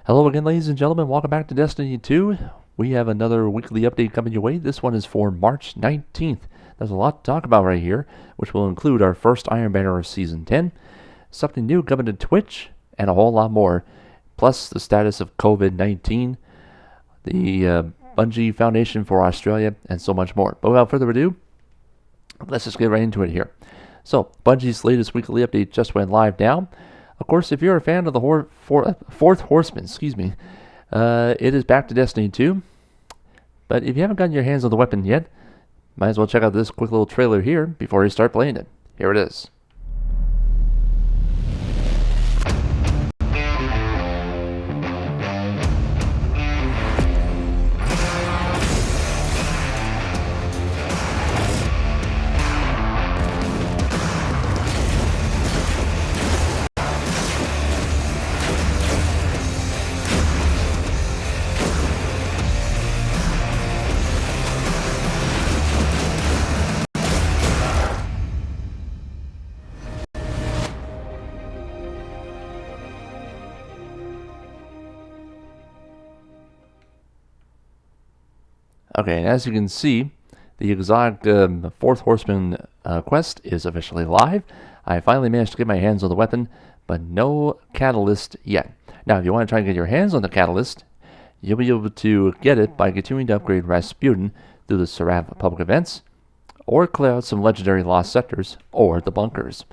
Hello again, ladies and gentlemen. Welcome back to Destiny 2. We have another weekly update coming your way. This one is for March 19th. There's a lot to talk about right here, which will include our first Iron Banner of Season 10, something new coming to Twitch, and a whole lot more. Plus the status of COVID-19, the Bungie Foundation for Australia, and so much more. But without further ado, let's just get right into it here. So, Bungie's latest weekly update just went live now. Of course, if you're a fan of the fourth Horseman, it is back to Destiny 2. But if you haven't gotten your hands on the weapon yet, might as well check out this quick little trailer here before you start playing it. Here it is. Okay, and as you can see, the exotic fourth Horseman quest is officially live. I finally managed to get my hands on the weapon, but no catalyst yet. Now, if you want to try and get your hands on the catalyst, you'll be able to get it by continuing to upgrade Rasputin through the Seraph public events, or clear out some legendary lost sectors, or the bunkers.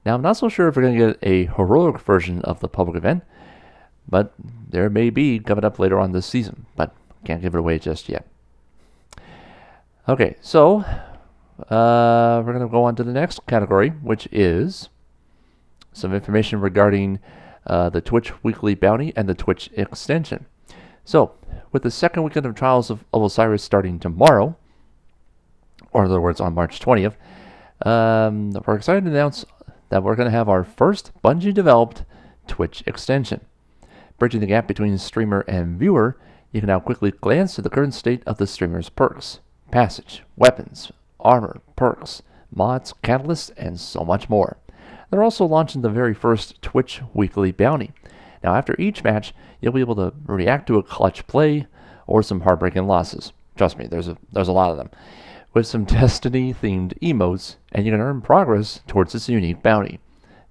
Now, I'm not so sure if we're going to get a heroic version of the public event, but there may be coming up later on this season, but can't give it away just yet. Okay, so we're going to go on to the next category, which is some information regarding the Twitch Weekly Bounty and the Twitch extension. So, with the second weekend of Trials of Osiris starting tomorrow, or in other words, on March 20th, we're excited to announce that we're going to have our first Bungie-developed Twitch extension. Bridging the gap between streamer and viewer, you can now quickly glance at the current state of the streamer's perks, passage, weapons, armor, perks, mods, catalysts, and so much more. They're also launching the very first Twitch Weekly Bounty. Now, after each match, you'll be able to react to a clutch play or some heartbreaking losses. Trust me, there's a lot of them. With some Destiny-themed emotes, and you can earn progress towards this unique bounty.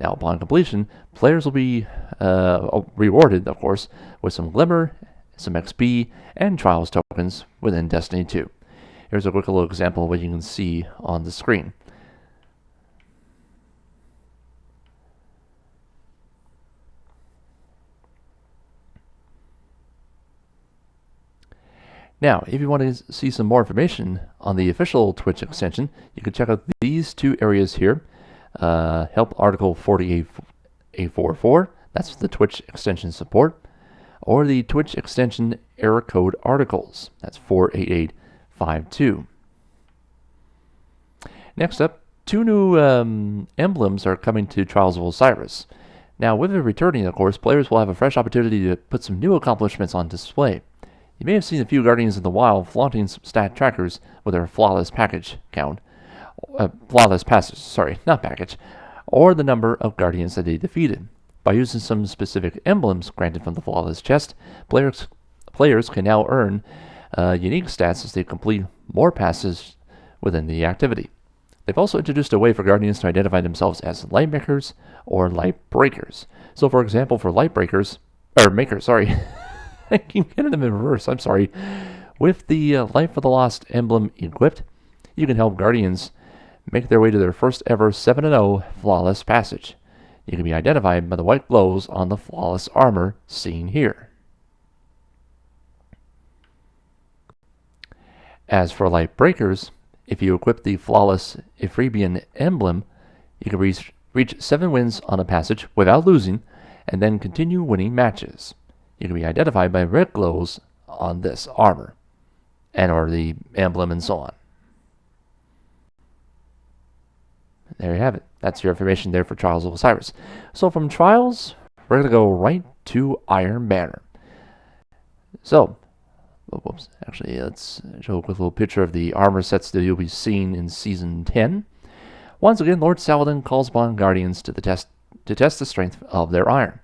Now, upon completion, players will be rewarded, of course, with some Glimmer, some XP, and Trials tokens within Destiny 2. Here's a quick little example of what you can see on the screen. Now, if you want to see some more information on the official Twitch extension, you can check out these two areas here. Help Article 48844, that's the Twitch extension support, or the Twitch extension error code articles, that's 48852. Next up, two new emblems are coming to Trials of Osiris. Now, with it returning, of course, players will have a fresh opportunity to put some new accomplishments on display. You may have seen a few Guardians in the wild flaunting some stat trackers with their flawless passage, or the number of Guardians that they defeated. By using some specific emblems granted from the flawless chest, players can now earn unique stats as they complete more passes within the activity. They've also introduced a way for Guardians to identify themselves as light makers or light breakers. So, for example, for light breakers, I keep getting them in reverse, I'm sorry. With the Life of the Lost emblem equipped, you can help Guardians make their way to their first ever 7-0 flawless passage. You can be identified by the white glows on the flawless armor seen here. As for light breakers, if you equip the flawless Ephrabian emblem, you can reach 7 wins on a passage without losing, and then continue winning matches. You can be identified by red glows on this armor, or the emblem, and so on. There you have it. That's your information there for Trials of Osiris. So from Trials, we're going to go right to Iron Banner. So, actually, let's show a quick little picture of the armor sets that you'll be seeing in Season 10. Once again, Lord Saladin calls upon Guardians to test the strength of their iron.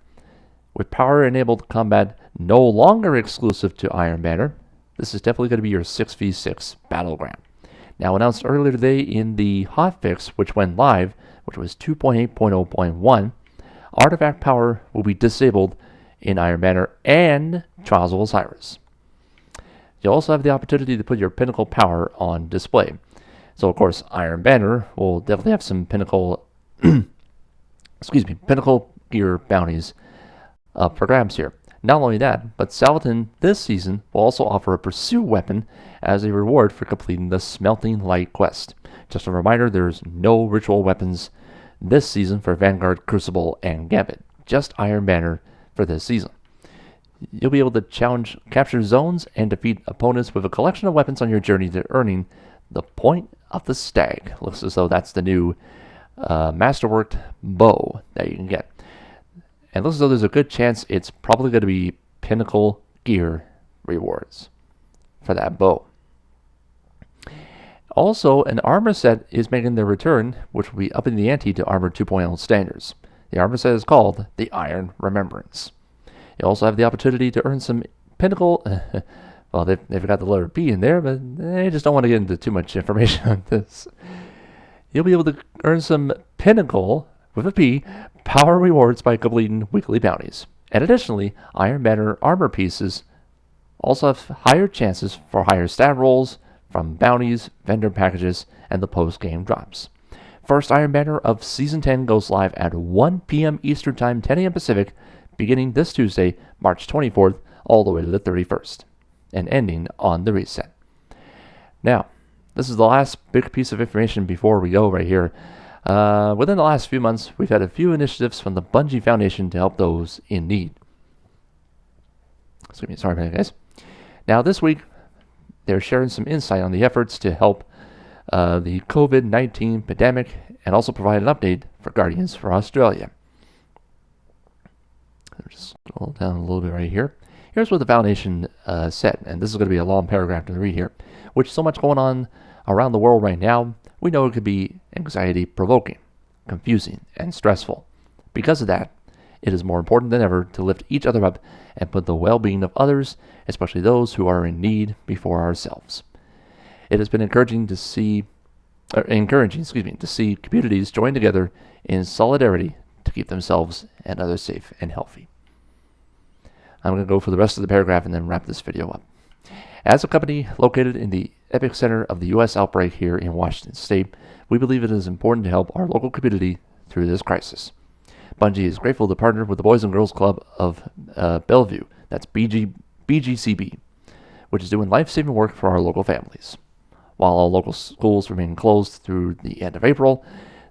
With power-enabled combat No longer exclusive to Iron Banner, this is definitely going to be your 6v6 battleground. Now, announced earlier today in the hotfix, which went live, which was 2.8.0.1, artifact power will be disabled in Iron Banner and Trials of Osiris. You'll also have the opportunity to put your pinnacle power on display. So, of course, Iron Banner will definitely have some pinnacle, pinnacle gear bounties up for grabs here. Not only that, but Salatin this season will also offer a pursuit weapon as a reward for completing the Smelting Light quest. Just a reminder, there's no ritual weapons this season for Vanguard, Crucible, and Gambit. Just Iron Banner for this season. You'll be able to capture zones and defeat opponents with a collection of weapons on your journey to earning the Point of the Stag. Looks as though that's the new masterworked bow that you can get. And looks as though there's a good chance it's probably going to be pinnacle gear rewards for that bow. Also, an armor set is making their return, which will be upping the ante to Armor 2.0 standards. The armor set is called the Iron Remembrance. You also have the opportunity to earn some pinnacle. Well, they've got the letter P in there, but they just don't want to get into too much information on this. You'll be able to earn some pinnacle, with a P, power rewards by completing weekly bounties. And additionally, Iron Banner armor pieces also have higher chances for higher stat rolls from bounties, vendor packages, and the post-game drops. First Iron Banner of Season 10 goes live at 1 p.m. Eastern Time, 10 a.m. Pacific, beginning this Tuesday, March 24th, all the way to the 31st, and ending on the reset. Now, this is the last big piece of information before we go right here. Within the last few months, we've had a few initiatives from the Bungie Foundation to help those in need. Excuse me, sorry about that, guys. Now, this week, they're sharing some insight on the efforts to help the COVID-19 pandemic and also provide an update for Guardians for Australia. Just scroll down a little bit right here. Here's what the Foundation said, and this is going to be a long paragraph to read here. With so much going on around the world right now, we know it could be anxiety-provoking, confusing, and stressful. Because of that, it is more important than ever to lift each other up and put the well-being of others, especially those who are in need, before ourselves. It has been encouraging to see communities join together in solidarity to keep themselves and others safe and healthy. I'm going to go for the rest of the paragraph and then wrap this video up. As a company located in the epicenter of the U.S. outbreak here in Washington State, we believe it is important to help our local community through this crisis. Bungie is grateful to partner with the Boys and Girls Club of Bellevue, that's BGCB, which is doing life-saving work for our local families. While all local schools remain closed through the end of April,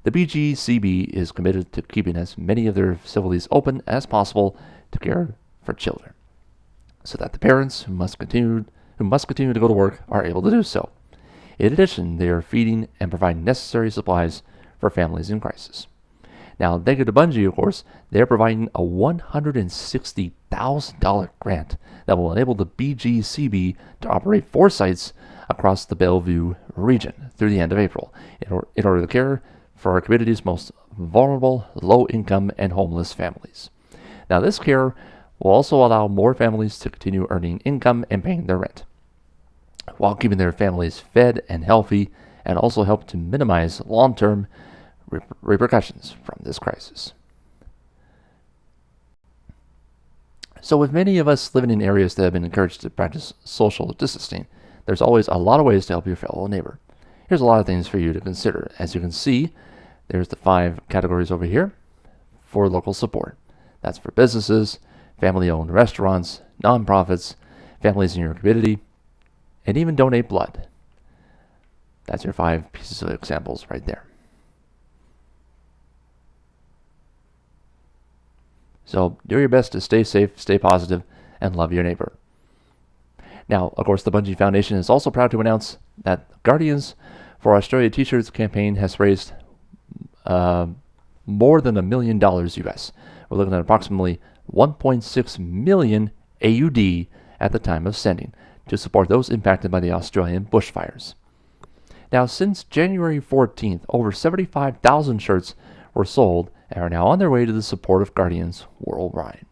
the BGCB is committed to keeping as many of their facilities open as possible to care for children, so that the parents who must continue to go to work are able to do so. In addition, they are feeding and providing necessary supplies for families in crisis. Now, thank you to Bungie, of course, they're providing a $160,000 grant that will enable the BGCB to operate 4 sites across the Bellevue region through the end of April in order to care for our community's most vulnerable, low-income, and homeless families. Now, this care will also allow more families to continue earning income and paying their rent, while keeping their families fed and healthy, and also help to minimize long-term repercussions from this crisis. So with many of us living in areas that have been encouraged to practice social distancing, there's always a lot of ways to help your fellow neighbor. Here's a lot of things for you to consider. As you can see, there's the 5 categories over here for local support. That's for businesses, family-owned restaurants, nonprofits, families in your community, and even donate blood. That's your 5 pieces of examples right there. So do your best to stay safe, stay positive, and love your neighbor. Now, of course, the Bungie Foundation is also proud to announce that Guardians for Australia T-shirts campaign has raised more than $1 million US. We're looking at approximately 1.6 million AUD at the time of sending to support those impacted by the Australian bushfires. Now, since January 14th, over 75,000 shirts were sold and are now on their way to the support of Guardians worldwide.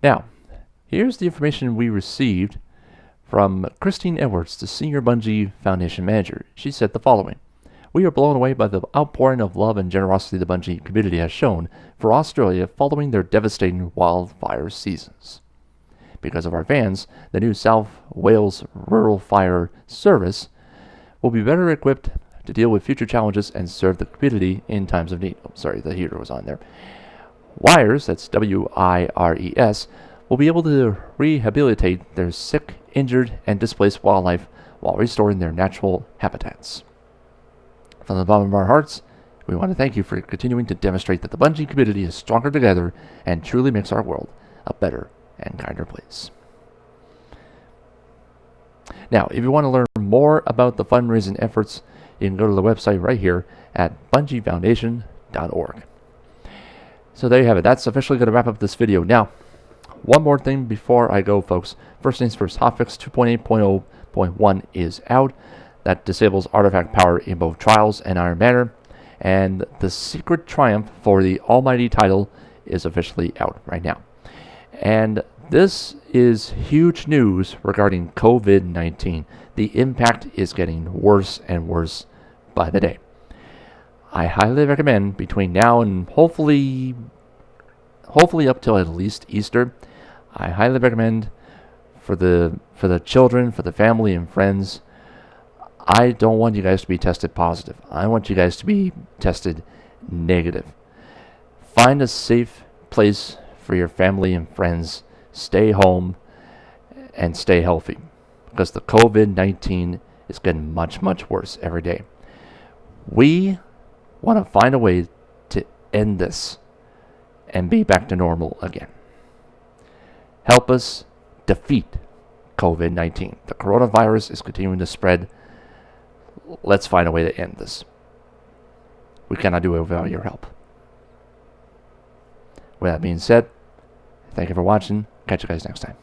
Now, here's the information we received from Christine Edwards, the Senior Bungee Foundation Manager. She said the following: "We are blown away by the outpouring of love and generosity the bungee community has shown for Australia following their devastating wildfire seasons. Because of our fans, the new South Wales Rural Fire Service will be better equipped to deal with future challenges and serve the community in times of need." Oh, sorry, the heater was on there. WIRES, that's WIRES, will be able to rehabilitate their sick, injured, and displaced wildlife while restoring their natural habitats. From the bottom of our hearts, we want to thank you for continuing to demonstrate that the bungee community is stronger together and truly makes our world a better and kinder place. Now, if you want to learn more about the fundraising efforts, you can go to the website right here at bungeefoundation.org. So there you have it. That's officially going to wrap up this video. Now, one more thing before I go, folks. First things first, hotfix 2.8.0.1 is out. That disables artifact power in both Trials and Iron Banner. And the secret triumph for the Almighty title is officially out right now. And this is huge news regarding COVID-19. The impact is getting worse and worse by the day. I highly recommend between now and hopefully up till at least Easter, I highly recommend for the children, for the family and friends, I don't want you guys to be tested positive. I want you guys to be tested negative. Find a safe place for your family and friends. Stay home and stay healthy, because the COVID-19 is getting much, much worse every day. We want to find a way to end this and be back to normal again. Help us defeat COVID-19. The coronavirus is continuing to spread. Let's find a way to end this. We cannot do it without your help. With that being said, thank you for watching. Catch you guys next time.